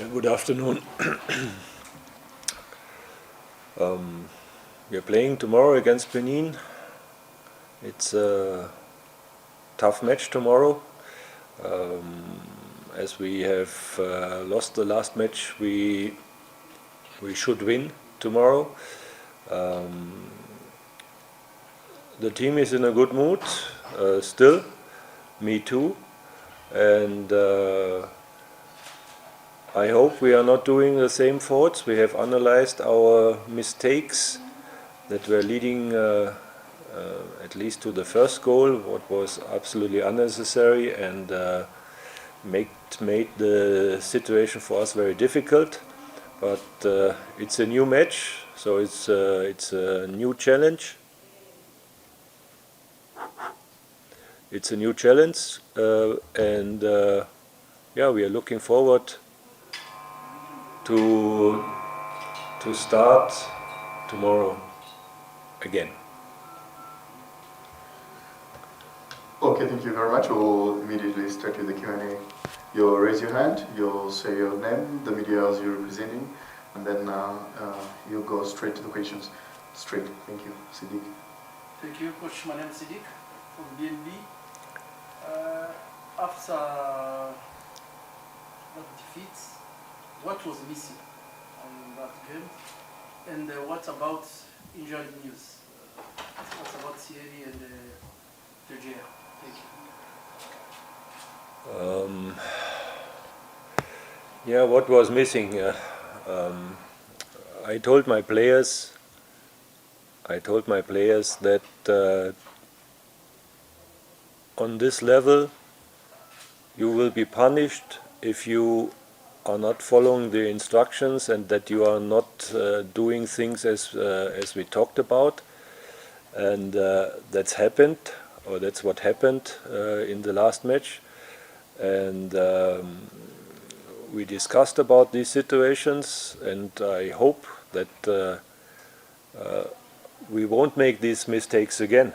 Good afternoon. We are playing tomorrow against Benin. It's a tough match tomorrow. As we have lost the last match, we should win tomorrow. The team is in a good mood still, me too, and I hope we are not doing the same faults. We have analyzed our mistakes that were leading at least to the first goal, what was absolutely unnecessary and made the situation for us very difficult. But it's a new match, so it's a new challenge. It's a new challenge, and yeah, we are looking forward to start tomorrow again. Okay, thank you very much. We'll immediately start with the Q&A. You'll raise your hand, you'll say your name, the media you're representing, and then you'll go straight to the questions. Straight. Thank you, Siddiq. Thank you, Coach. My name is Siddiq from BNB. After that defeat, what was missing on that game? And what about injury news? What about Thierry and Georgia? Thank you. Yeah, what was missing? I told my players that on this level you will be punished if you are not following the instructions and that you are not doing things as we talked about, and that's happened, or that's what happened in the last match, and we discussed about these situations, and I hope that we won't make these mistakes again,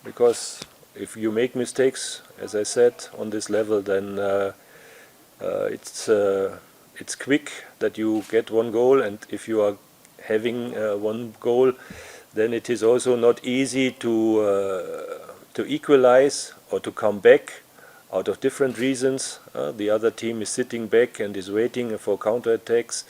because if you make mistakes, as I said, on this level, then it's quick that you get one goal, and if you are having one goal, then it is also not easy to equalize or to come back out of different reasons. The other team is sitting back and is waiting for counterattacks.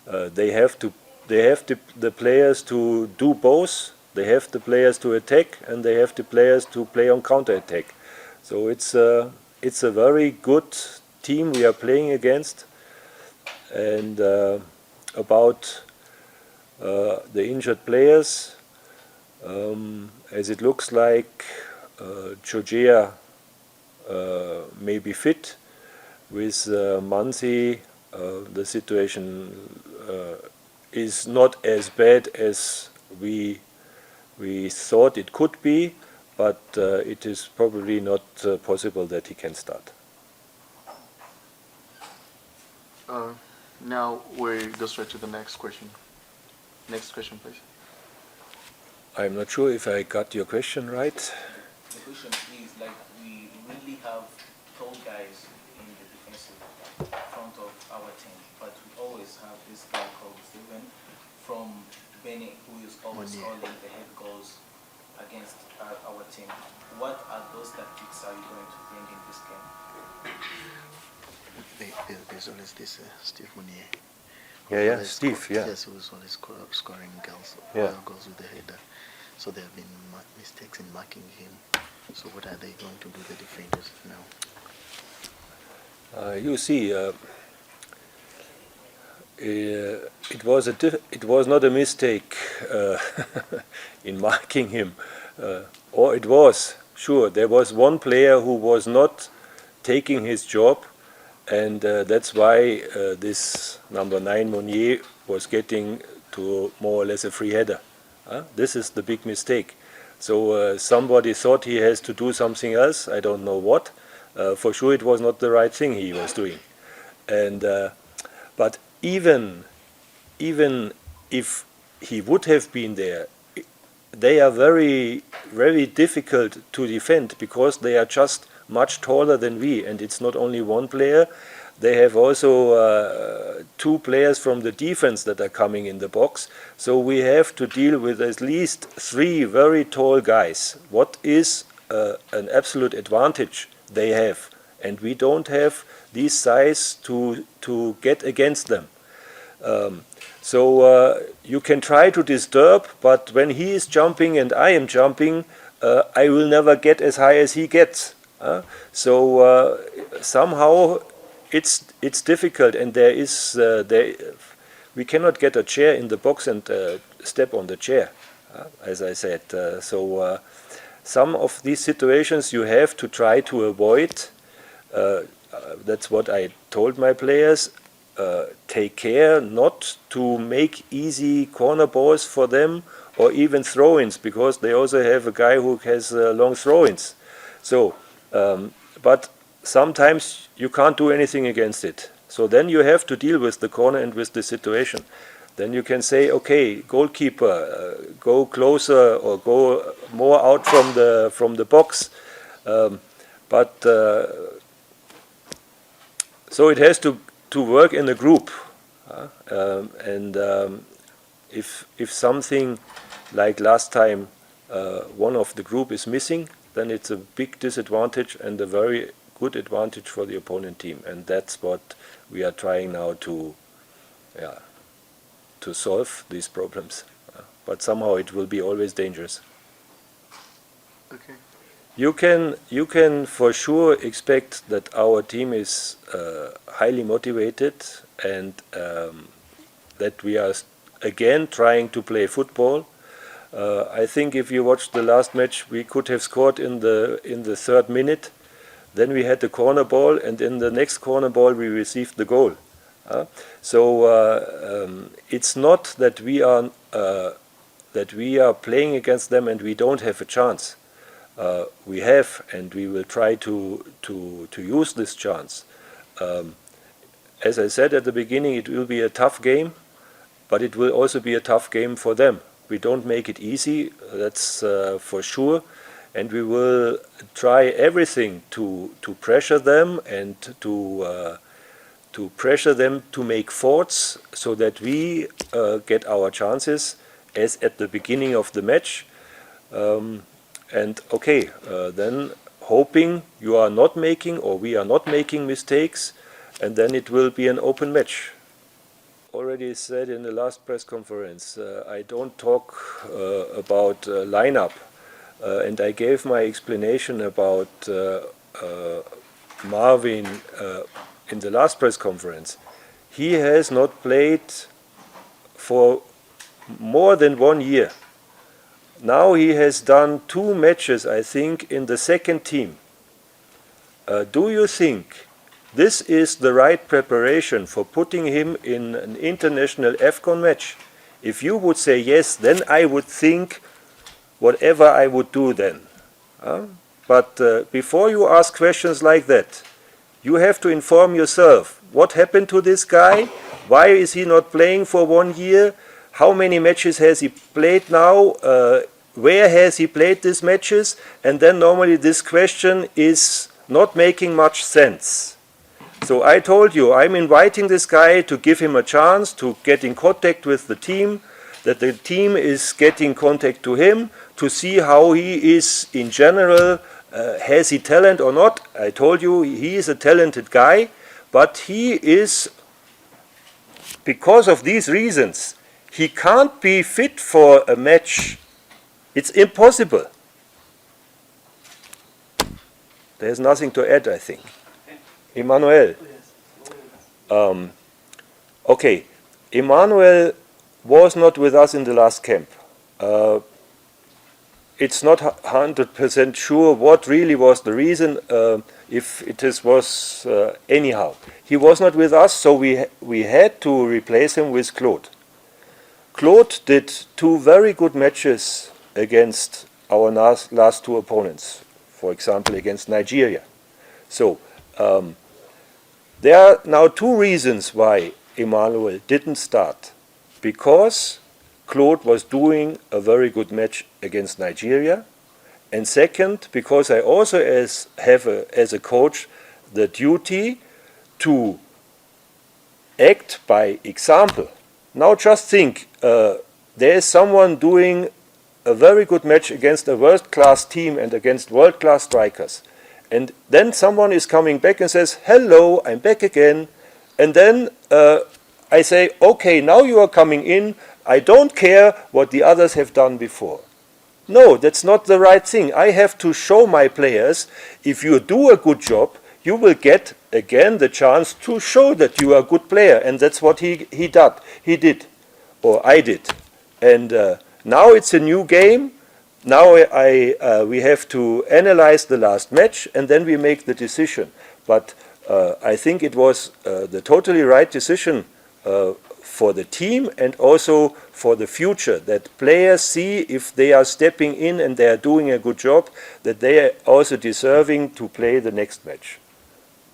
They have the players to do both. They have the players to attack, and they have the players to play on counterattack. So it's a very good team we are playing against. And about the injured players, as it looks like Georgia may be fit. With Mansi, the situation is not as bad as we thought it could be, but it is probably not possible that he can start. Now we go straight to the next question. Next question, please. I'm not sure if I got your question right. The question is, like, we really have tall guys in the defensive front of our team, but we always have this guy called Steven from Benin, who is always scoring the head goals against our team. What are those tactics are you going to bring in this game? There's always this Steve Munier. Yeah, Steve, yeah. Yes, who's always scoring goals, goals with the header. So there have been mistakes in marking him. So what are they going to do, the defenders, now? You see, it was not a mistake in marking him, or it was. Sure, there was one player who was not taking his job, and that's why this number 9 Monnier was getting to more or less a free header. This is the big mistake. So somebody thought he has to do something else. I don't know what. For sure, it was not the right thing he was doing. And but even if he would have been there, they are very, very difficult to defend because they are just much taller than we, and it's not only one player. They have also 2 players from the defense that are coming in the box. So we have to deal with at least 3 very tall guys. What is an absolute advantage they have? And we don't have these size to get against them. So you can try to disturb, but when he is jumping and I am jumping, I will never get as high as he gets. So somehow it's difficult, and we cannot get a chair in the box and step on the chair, as I said. So some of these situations you have to try to avoid. That's what I told my players. Take care not to make easy corner balls for them or even throw-ins, because they also have a guy who has long throw-ins. So, but sometimes you can't do anything against it. So then you have to deal with the corner and with the situation. Then you can say, okay, goalkeeper, go closer or go more out from the box. So it has to work in a group, if something like last time, one of the group is missing, then it's a big disadvantage and a very good advantage for the opponent team, and that's what we are trying now to solve these problems. But somehow it will be always dangerous. Okay. You can for sure expect that our team is highly motivated, and that we are again trying to play football. I think if you watched the last match, we could have scored in the 3rd minute. Then we had the corner ball, and in the next corner ball we received the goal. So it's not that we are playing against them and we don't have a chance. We have, and we will try to use this chance. As I said at the beginning, it will be a tough game, but it will also be a tough game for them. We don't make it easy, that's for sure, and we will try everything to pressure them and to pressure them to make faults so that we get our chances as at the beginning of the match. And okay, then hoping you are not making, or we are not making mistakes, and then it will be an open match. Already said in the last press conference, I don't talk about lineup, and I gave my explanation about Marvin in the last press conference. He has not played for more than 1 year. Now he has done 2 matches, I think, in the 2nd team. Do you think this is the right preparation for putting him in an international AFCON match? If you would say yes, then I would think whatever I would do then. But before you ask questions like that, you have to inform yourself. What happened to this guy? Why is he not playing for 1 year? How many matches has he played now? Where has he played these matches? And then normally this question is not making much sense. So I told you, I'm inviting this guy to give him a chance to get in contact with the team, that the team is getting contact to him, to see how he is in general. Has he talent or not? I told you he is a talented guy, but he is, because of these reasons, he can't be fit for a match. It's impossible. There's nothing to add, I think. Emmanuel. Okay, Emmanuel was not with us in the last camp. It's not 100% sure what really was the reason, if it was anyhow. He was not with us, so we had to replace him with Claude. Claude did 2 very good matches against our last 2 opponents, for example against Nigeria. So there are now 2 reasons why Emmanuel didn't start. Because Claude was doing a very good match against Nigeria, and second, because I also have as a coach the duty to act by example. Now just think, there is someone doing a very good match against a world-class team and against world-class strikers. And then someone is coming back and says, hello, I'm back again. And then I say, okay, now you are coming in. I don't care what the others have done before. No, that's not the right thing. I have to show my players, if you do a good job, you will get again the chance to show that you are a good player. And that's what he did, or I did. And now it's a new game. Now we have to analyze the last match, and then we make the decision. But I think it was the totally right decision for the team and also for the future, that players see if they are stepping in and they are doing a good job, that they are also deserving to play the next match.